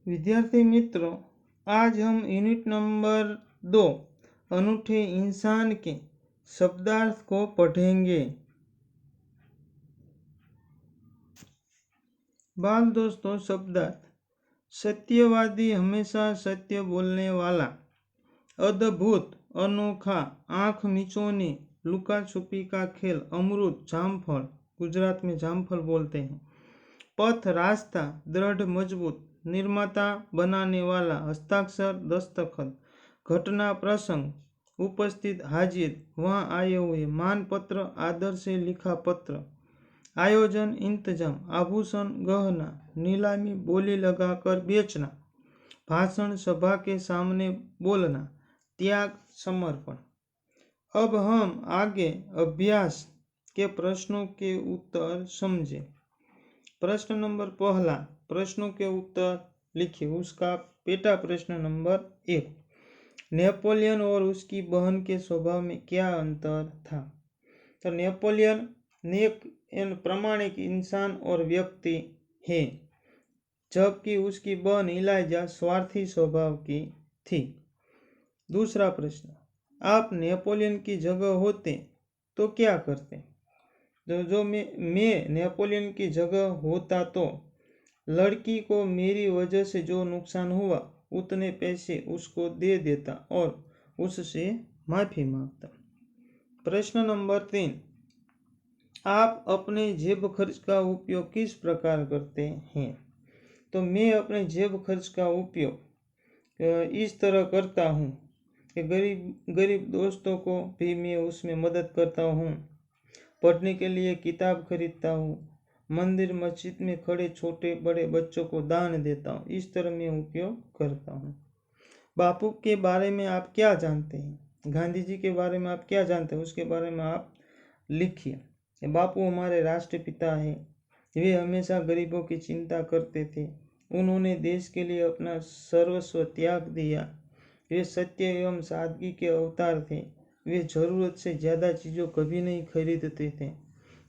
विद्यार्थी मित्रों, आज हम यूनिट नंबर 2 अनूठे इंसान के शब्दार्थ को पढ़ेंगे। बाल दोस्तों, शब्दार्थ: सत्यवादी, हमेशा सत्य बोलने वाला। अद्भुत, अनोखा, आंख मिचौनी, लुका छुपी का खेल, अमरूद, जामफल, गुजरात में जामफल बोलते हैं। पथ, रास्ता, दृढ़, मजबूत, निर्माता, बनाने वाला, हस्ताक्षर, दस्तखत। घटना, प्रसंग, उपस्थित, हाजिर, वहां आए हुए। मानपत्र, आदर से लिखा पत्र। आयोजन, इंतजाम, आभूषण, गहना। नीलामी, बोली लगाकर बेचना। भाषण, सभा के सामने बोलना। त्याग, समर्पण। अब हम आगे अभ्यास के प्रश्नों के उत्तर समझें। प्रश्न नंबर पहला, प्रश्नों के उत्तर लिखिए। उसका पेटा प्रश्न नंबर 1, नेपोलियन और उसकी बहन के स्वभाव में क्या अंतर था? तो नेपोलियन नेक प्रामाणिक इंसान और व्यक्ति है, जबकि उसकी बहन इलाइजा स्वार्थी स्वभाव की थी। दूसरा प्रश्न, आप नेपोलियन की जगह होते तो क्या करते? जो मैं नेपोलियन की जगह होता तो लड़की को मेरी वजह से जो नुकसान हुआ उतने पैसे उसको दे देता और उससे माफी मांगता। प्रश्न नंबर 3, आप अपने जेब खर्च का उपयोग किस प्रकार करते हैं? तो मैं अपने जेब खर्च का उपयोग इस तरह करता हूँ कि गरीब दोस्तों को भी मैं उसमें मदद करता हूँ, पढ़ने के लिए किताब खरीदता हूँ, मंदिर मस्जिद में खड़े छोटे बड़े बच्चों को दान देता हूँ। इस तरह मैं उपयोग करता हूँ। बापू के बारे में आप क्या जानते हैं? गांधी जी के बारे में आप क्या जानते हैं, उसके बारे में आप लिखिए। बापू हमारे राष्ट्रपिता हैं। वे हमेशा गरीबों की चिंता करते थे। उन्होंने देश के लिए अपना सर्वस्व त्याग दिया। वे सत्य एवं सादगी के अवतार थे। वे जरूरत से ज़्यादा चीज़ों कभी नहीं खरीदते थे।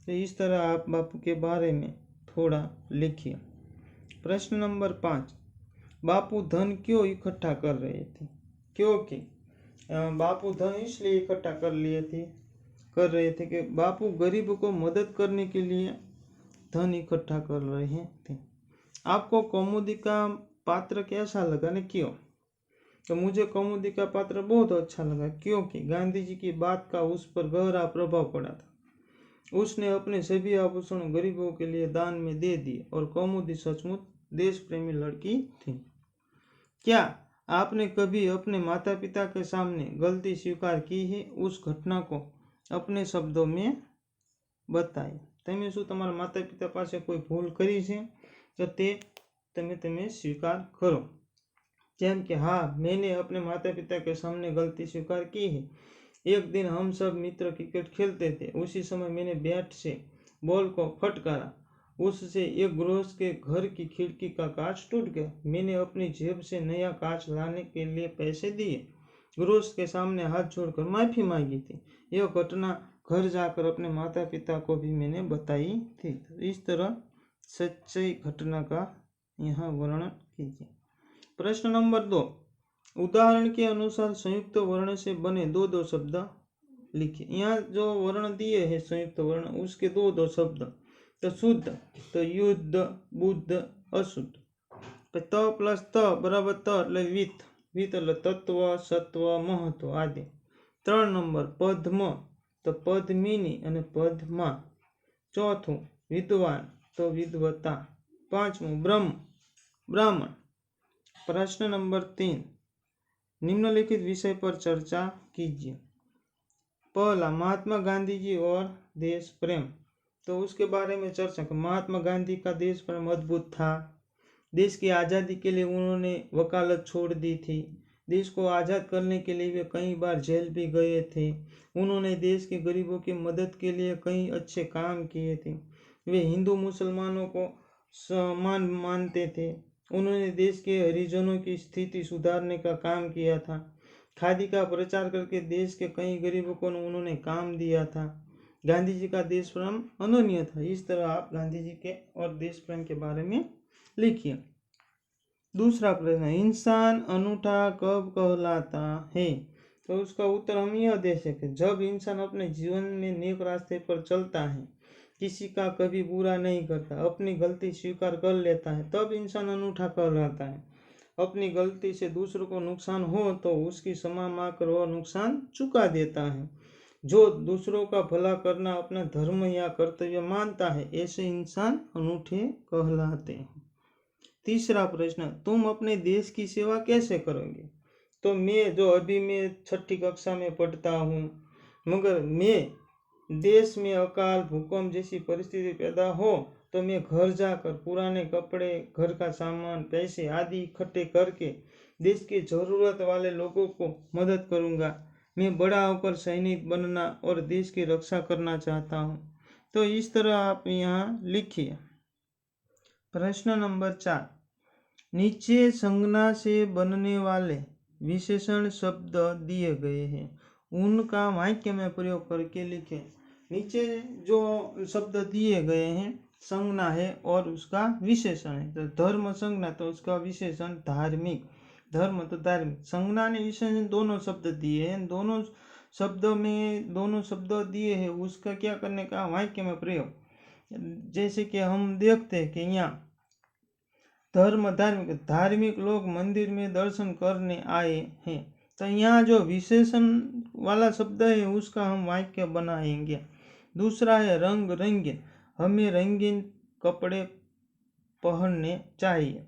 तो इस तरह आप बापू के बारे में थोड़ा लिखिए। प्रश्न नंबर 5, बापू धन क्यों इकट्ठा कर रहे थे? क्योंकि बापू धन इसलिए इकट्ठा कर रहे थे कि बापू गरीब को मदद करने के लिए धन इकट्ठा कर रहे थे। आपको कौमुदी का पात्र कैसा लगा ने क्यों? तो मुझे कौमुदी का पात्र बहुत अच्छा लगा, क्योंकि गांधी जी की बात का उस पर गहरा प्रभाव पड़ा था। उसने अपने सभी आभूषण गरीबों के लिए दान में दे दिए और कौमुदी सचमुच देश प्रेमी लड़की थी। क्या आपने कभी अपने माता पिता के सामने गलती स्वीकार की है? उस घटना को अपने शब्दों में बताए। તમે શું તમારા માતા પિતા પાસે કોઈ ભૂલ કરી છે તો તે તમે સ્વીકાર કરો। જેમ કે हाँ, मैंने अपने माता पिता के सामने गलती स्वीकार की है। एक दिन हम सब मित्र क्रिकेट खेलते थे। उसी समय मैंने बैट से बॉल को फटकारा। उससे एक गृहस्थ के घर की खिड़की का कांच टूट गया। मैंने अपनी जेब से नया कांच लाने के लिए पैसे दिए। गृहस्थ के सामने हाथ जोड़कर माफी मांगी थी। यह घटना घर जाकर अपने माता पिता को भी मैंने बताई थी। इस तरह सच्ची घटना का यहाँ वर्णन कीजिए। प्रश्न नंबर 2, उदाहरण के अनुसार संयुक्त वर्ण से बने दो शब्द लिखिए। यहाँ जो वर्ण दिए हैं संयुक्त वर्ण, उसके दो शब्द, तो शुद्ध, तो युद्ध, बुद्ध, अशुद्ध। त प्लस त बराबर त એટલે વિત એટલે તત્વ, સત્વ, મહત્વ આદि। 3 નંબર પદ્મ, તો પદ્મિની અને પદ્મા। ચોથું વિદ્વાન, તો વિદ્વતા। પાંચમું ब्राह्मण। प्रश्न नंबर 3, निम्नलिखित विषय पर चर्चा कीजिए। पहला, महात्मा गांधी जी और देश प्रेम। तो उसके बारे में चर्चा करें। महात्मा गांधी का देश प्रेम अद्भुत था। देश की आज़ादी के लिए उन्होंने वकालत छोड़ दी थी। देश को आज़ाद करने के लिए वे कई बार जेल भी गए थे। उन्होंने देश के गरीबों की मदद के लिए कई अच्छे काम किए थे। वे हिंदू मुसलमानों को समान मानते थे। उन्होंने देश के हरिजनों की स्थिति सुधारने का काम किया था। खादी का प्रचार करके देश के कई गरीबों को उन्होंने काम दिया था। गांधी जी का देश प्रेम अनन्य था। इस तरह आप गांधी जी के और देश प्रेम के बारे में लिखिए। दूसरा प्रश्न, इंसान अनूठा कब कहलाता है? तो उसका उत्तर हम यह दे सकते, जब इंसान अपने जीवन में नेक रास्ते पर चलता है, किसी का कभी बुरा नहीं करता, अपनी गलती स्वीकार कर लेता है, तब इंसान अनूठा कहलाता है। अपनी गलती से दूसरों को नुकसान हो तो उसकी क्षमा मांगकर वह नुकसान चुका देता है। जो दूसरों का भला करना अपना धर्म या कर्तव्य मानता है, ऐसे इंसान अनूठे कहलाते हैं। तीसरा प्रश्न, तुम अपने देश की सेवा कैसे करोगे? तो मैं 6ठी कक्षा में पढ़ता हूँ, मगर मैं देश में अकाल भूकंप जैसी परिस्थिति पैदा हो तो मैं घर जाकर पुराने कपड़े, घर का सामान, पैसे आदि इकट्ठे करके देश के जरूरत वाले लोगों को मदद करूँगा। मैं बड़ा होकर सैनिक बनना और देश की रक्षा करना चाहता हूँ। तो इस तरह आप यहाँ लिखिए। प्रश्न नंबर 4, नीचे संज्ञा से बनने वाले विशेषण शब्द दिए गए हैं, उनका वाक्य में प्रयोग करके लिखें। नीचे जो शब्द दिए गए हैं संज्ञा है और उसका विशेषण है। तो धर्म संज्ञा तो उसका विशेषण धार्मिक, धर्म तो धार्मिक। संज्ञा ने विशेषण दोनों शब्द दिए हैं, दोनों शब्द दिए हैं, उसका क्या करने का वाक्य में प्रयोग। जैसे कि हम देखते हैं कि यहाँ धर्म धार्मिक लोग मंदिर में दर्शन करने आए हैं, तो यहाँ जो विशेषण वाला शब्द है उसका हम वाक्य बनाएंगे। दूसरा है रंग रंगीन, हमें रंगीन कपड़े पहनने चाहिए।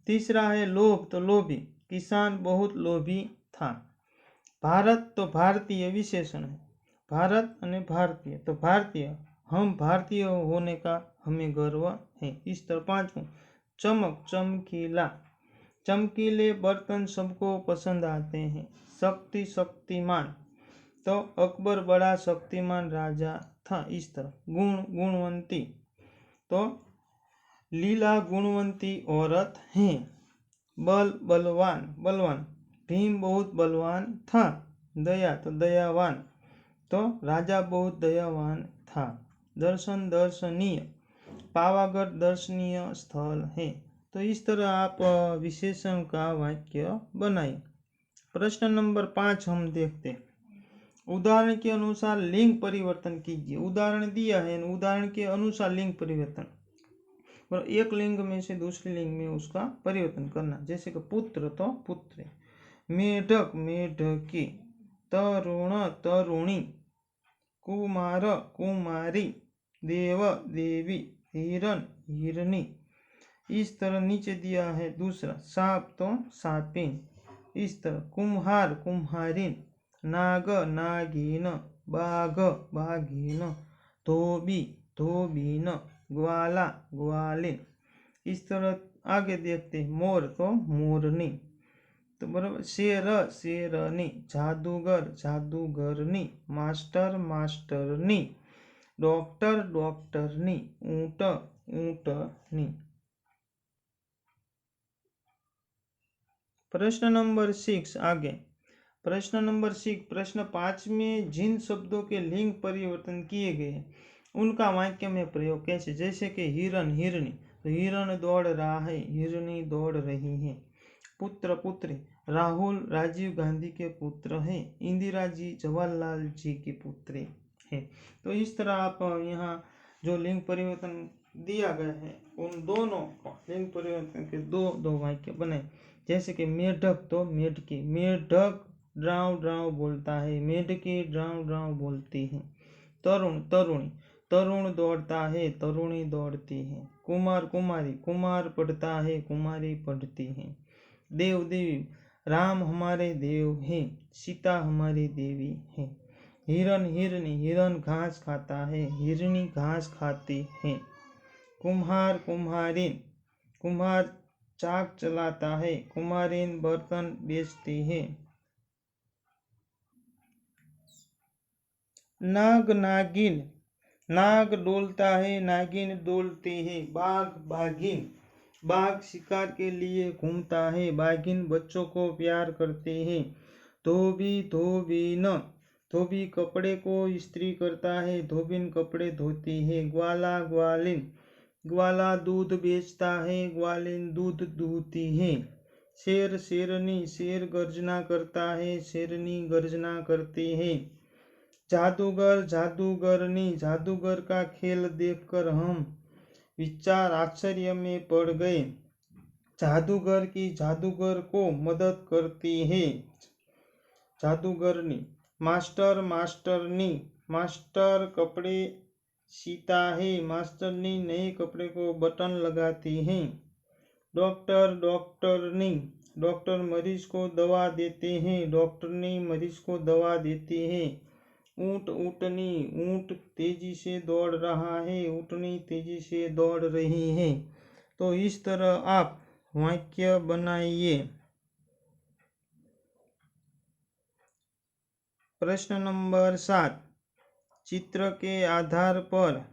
तीसरा है लोभ, तो लोभी, किसान बहुत लोभी था। भारत तो भारतीय विशेषण है, भारत और भारतीय तो भारतीय, हम भारतीय होने का हमें गर्व है। इस तरह पांचवा, चमक चमकीला, चमकीले बर्तन सबको पसंद आते हैं। शक्ति शक्तिमान, तो अकबर बड़ा शक्तिमान राजा था। इस तरह गुण गुणवंती, तो लीला गुणवंती औरत है। बल बलवान बलवान, भीम बहुत बलवान था। दया तो दयावान, तो राजा बहुत दयावान था। दर्शन दर्शनीय, पावागढ़ दर्शनीय स्थल है। तो इस तरह आप विशेषण का वाक्य बनाइए। प्रश्न नंबर 5 हम देखते हैं, उदाहरण के अनुसार लिंग परिवर्तन कीजिए। उदाहरण दिया है, उदाहरण के अनुसार लिंग परिवर्तन, और एक लिंग में से दूसरे लिंग में उसका परिवर्तन करना। जैसे कि पुत्र तो पुत्री, मेढक मेढकी, तरुण तरुणी, कुमार कुमारी, देव देवी, हिरण हिरणी। इस तरह नीचे दिया है दूसरा, सांप तो सापिन। इस तरह कुम्हार कुम्हारिन, नाग नागिन, बाघ बाघिन, धोबी धोबीन, ग्वाला ग्वालिन। इस तरह आगे देखते हैं, मोर तो मोरनी, तो बराबर, शेर शेरनी, जादूगर जादूगरनी, मास्टर मास्टरनी, डॉक्टर डॉक्टरनी, ऊंट ऊंटनी। प्रश्न नंबर 6 आगे। प्रश्न नंबर 6, प्रश्न 5 में जिन शब्दों के लिंग परिवर्तन किए गए उनका वाक्य में प्रयोग कैसे। जैसे कि हिरण हिरणी, तो हिरण दौड़ रहा है, हिरणी दौड़ रही है। पुत्र पुत्री, राहुल राजीव गांधी के पुत्र है, इंदिरा जी जवाहरलाल जी की पुत्री है। तो इस तरह आप यहाँ जो लिंग परिवर्तन दिया गया है उन दोनों लिंग परिवर्तन के दो वाक्य बने। जैसे कि मेढक तो मेढकी, मेढक ड्राव ड्राव बोलता है, मेढकी ड्राव ड्राव बोलती है। तरुण तरुणी, तरुण दौड़ता है, तरुणी दौड़ती है। कुमार कुमारी, कुमार पढ़ता है, कुमारी पढ़ती है। देव देवी, राम हमारे देव है, सीता हमारी देवी है। हिरण हिरणी, हिरण घास खाता है, हिरणी घास खाती है। कुम्हार कुम्हारिन, कुम्हार चाक चलाता है, कुम्हारिन बर्तन बेचती है। नाग नागिन, नाग डोलता है, नागिन डोलती है। बाघ बाघिन, बाघ शिकार के लिए घूमता है, बाघिन बच्चों को प्यार करते हैं। धोबी धोबीन, धोबी कपड़े को इस्त्री करता है, धोबिन कपड़े धोती है। ग्वाला ग्वालिन, ग्वाला दूध बेचता है, ग्वालिन दूध दूहती है। शेर शेरनी, शेर गर्जना करता है, शेरनी गर्जना करती है। जादूगर जादूगरनी, जादूगर का खेल देखकर हम विचार आश्चर्य में पड़ गए। जादूगर की जादूगर को मदद करती है। जादूगरनी। मास्टर मास्टरनी, मास्टर कपड़े सीता है, मास्टरनी नए कपड़े को बटन लगाती है। डॉक्टर डॉक्टरनी, डॉक्टर मरीज को दवा देते हैं, डॉक्टरनी मरीज को दवा देती है। ऊंट ऊंटनी, ऊंट तेजी से दौड़ रहा है, ऊंटनी तेजी से दौड़ रही है। तो इस तरह आप वाक्य बनाइए। प्रश्न नंबर 7, चित्र के आधार पर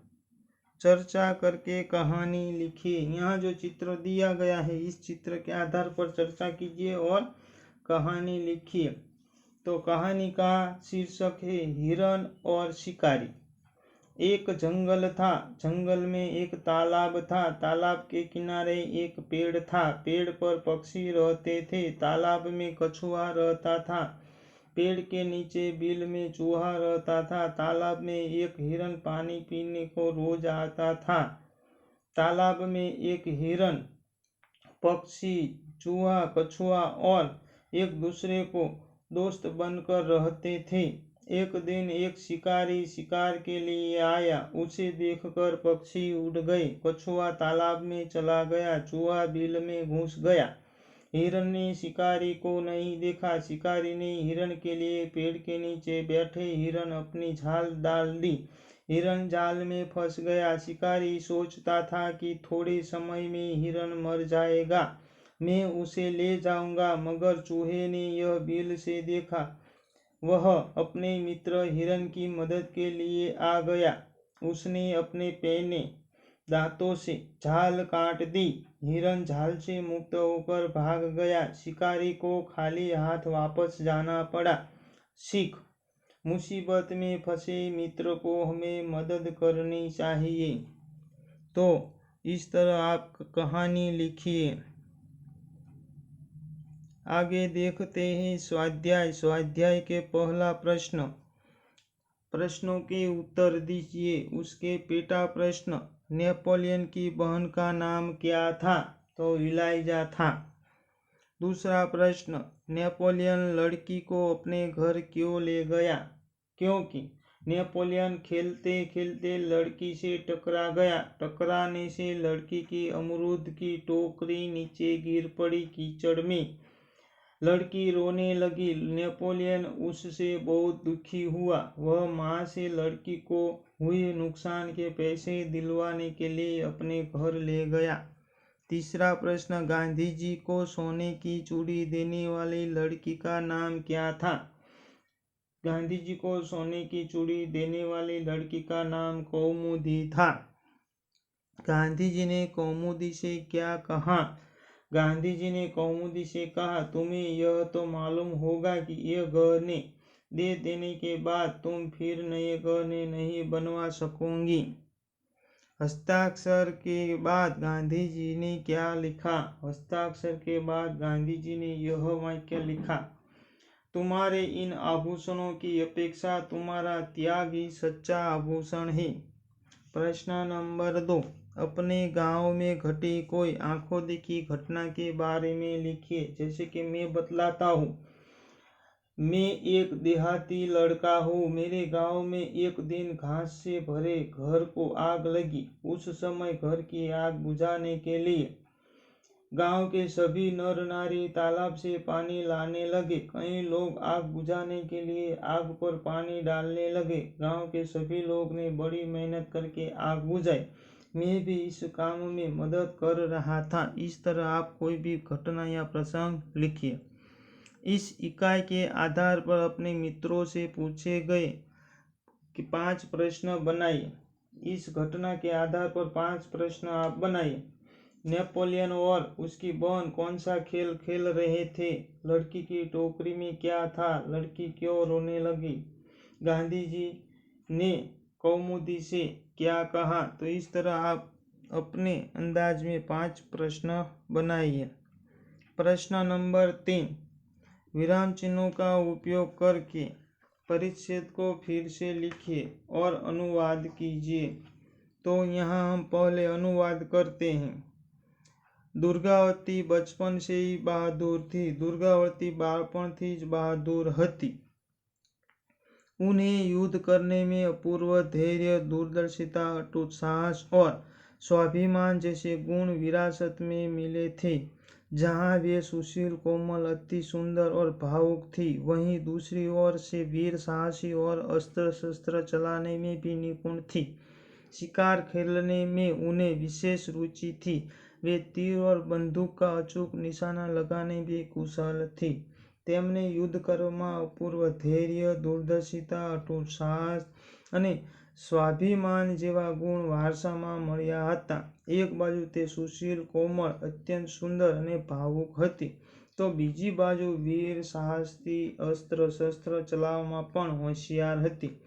चर्चा करके कहानी लिखिए। यहाँ जो चित्र दिया गया है इस चित्र के आधार पर चर्चा कीजिए और कहानी लिखिए। तो कहानी का शीर्षक है हिरण और शिकारी। एक जंगल था, जंगल में एक तालाब था, तालाब के किनारे एक पेड़ था, पेड़ पर पक्षी रहते थे, तालाब में कछुआ रहता था, पेड़ के नीचे बिल में चूहा रहता था, तालाब में एक हिरन पानी पीने को रोज आता था। तालाब में एक हिरन, पक्षी, चूहा, कछुआ और एक दूसरे को दोस्त बनकर रहते थे। एक दिन एक शिकारी शिकार के लिए आया, उसे देखकर पक्षी उड़ गए, कछुआ तालाब में चला गया, चूहा बिल में घुस गया। हिरन ने शिकारी को नहीं देखा, शिकारी ने हिरन के लिए पेड़ के नीचे बैठे हिरन अपनी झाल डाल दी, हिरन जाल में फंस गया। शिकारी सोचता था कि थोड़े समय में हिरन मर जाएगा, मैं उसे ले जाऊंगा, मगर चूहे ने यह बिल से देखा, वह अपने मित्र हिरन की मदद के लिए आ गया। उसने अपने पैने दांतों से झाल काट दी, हिरन झाल से मुक्त होकर भाग गया। शिकारी को खाली हाथ वापस जाना पड़ा। सीख, मुसीबत में फंसे मित्र को हमें मदद करनी चाहिए। तो इस तरह आप कहानी लिखिए। आगे देखते हैं स्वाध्याय। स्वाध्याय के पहला प्रश्न, प्रश्नों के उत्तर दीजिए। उसके पेटा प्रश्न, नेपोलियन की बहन का नाम क्या था? तो इलाइजा था। दूसरा प्रश्न, नेपोलियन लड़की को अपने घर क्यों ले गया? क्योंकि नेपोलियन खेलते खेलते लड़की से टकरा गया, टकराने से लड़की की अमरूद की टोकरी नीचे गिर पड़ी कीचड़ में, लड़की रोने लगी, नेपोलियन उससे बहुत दुखी हुआ, वह माँ से लड़की को हुए नुकसान के पैसे दिलवाने के लिए अपने घर ले गया। तीसरा प्रश्न, गांधी जी को सोने की चूड़ी देने वाली लड़की का नाम क्या था? गांधी जी को सोने की चूड़ी देने वाली लड़की का नाम कौमुदी था। गांधी जी ने कौमुदी से क्या कहा? गांधी जी ने कौमुदी से कहा, तुम्हें यह तो मालूम होगा कि ये गहने दे देने के बाद तुम फिर नए गहने नहीं बनवा सकोगी। हस्ताक्षर के बाद गांधी जी ने क्या लिखा? हस्ताक्षर के बाद गांधी जी ने यह वाक्य लिखा, तुम्हारे इन आभूषणों की अपेक्षा तुम्हारा त्याग ही सच्चा आभूषण है। प्रश्न नंबर 2, अपने गांव में घटी कोई आंखों देखी घटना के बारे में लिखिए। जैसे कि मैं बतलाता हूँ, मैं एक देहाती लड़का हूँ, मेरे गांव में एक दिन घास से भरे घर को आग लगी। उस समय घर की आग बुझाने के लिए गांव के सभी नर नारी तालाब से पानी लाने लगे। कई लोग आग बुझाने के लिए आग पर पानी डालने लगे। गांव के सभी लोग ने बड़ी मेहनत करके आग बुझाई। मैं भी इस काम में मदद कर रहा था। इस तरह आप कोई भी घटना या प्रसंग लिखिए। इस इकाई के आधार पर अपने मित्रों से पूछे गए कि 5 प्रश्न बनाइए। इस घटना के आधार पर 5 प्रश्न आप बनाइए। नेपोलियन और उसकी बहन कौन सा खेल खेल रहे थे? लड़की की टोकरी में क्या था? लड़की क्यों रोने लगी? गांधी जी ने कौमुदी से क्या कहा? तो इस तरह आप अपने अंदाज में 5 प्रश्न बनाइए। प्रश्न नंबर 3, विराम चिन्हों का उपयोग करके परिच्छेद को फिर से लिखिए और अनुवाद कीजिए। तो यहाँ हम पहले अनुवाद करते हैं। दुर्गावती बचपन से ही बहादुर थी। दुर्गावती बालपणथी ज बहादुर हती। उन्हें युद्ध करने में अपूर्व धैर्य, दूरदर्शिता, अटूट साहस और स्वाभिमान जैसे गुण विरासत में मिले थे। जहाँ वे सुशील, कोमल, अति सुंदर और भावुक थी, वहीं दूसरी ओर से वीर, साहसी और अस्त्र शस्त्र चलाने में भी निपुण थी। शिकार खेलने में उन्हें विशेष रुचि थी। वे तीर और बंदूक का अचूक निशाना लगाने में कुशल थी। તેમને યુદ્ધ કરવામાં અપૂર્વ ધૈર્ય, દૂરદર્શિતા, અટૂટ સાહસ અને સ્વાભિમાન જેવા ગુણ વારસામાં મળ્યા હતા. એક બાજુ તે સુશીલ, કોમળ, અત્યંત સુંદર અને ભાવુક હતી, તો બીજી બાજુ વીર, સાહસી, અસ્ત્ર શસ્ત્ર ચલાવવામાં પણ હોશિયાર હતી.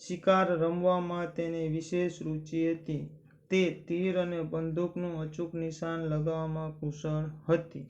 શિકાર રમવામાં તેને વિશેષ રુચિ હતી. તે તીર અને બંદૂકનું અચૂક નિશાન લગાવવામાં કુશળ હતી.